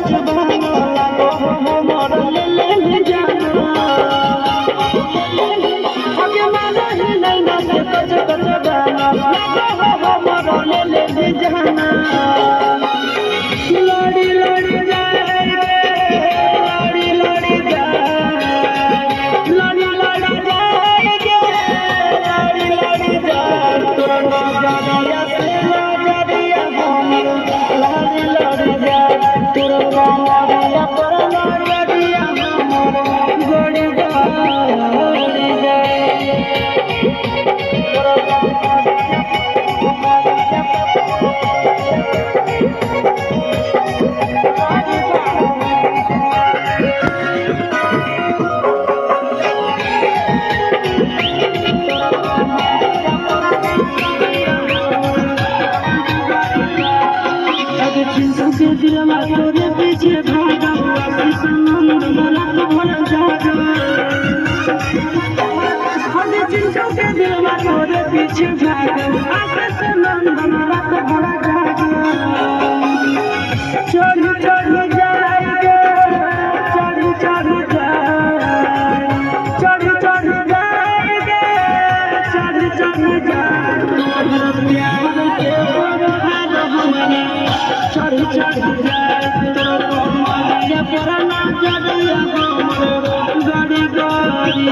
जवाना लागो हमर ले ले जाना आगे माना ही नहीं ना से कच कच गाना लागो हमर ले ले जाना लड़ी लड़ी जाए लड़ी लड़ी जाए लड़ी लड़ी जाए लड़ी लड़ी जाए तोरा जानिया से ना जानिया हमर लड़ी लड़ी जाए तोरा जानिया पर ना जानिया हमर गोड़ी गोड़ी जाए चिंता के दिलवा तोरे पीछे भागा सनम रात भर जागा हमें चिंता के दिलवा तोरे पीछे भागा सनम रात भर जागा चढ़ चढ़ जाएंगे चढ़ चढ़ जाए चढ़ चढ़ जाएंगे चढ़ चढ़ जाए प्यार के बरहार हमारा चढ़ चढ़ जाए तोरा माया पर ना चढ़िया हमर गाड़ी गाड़ी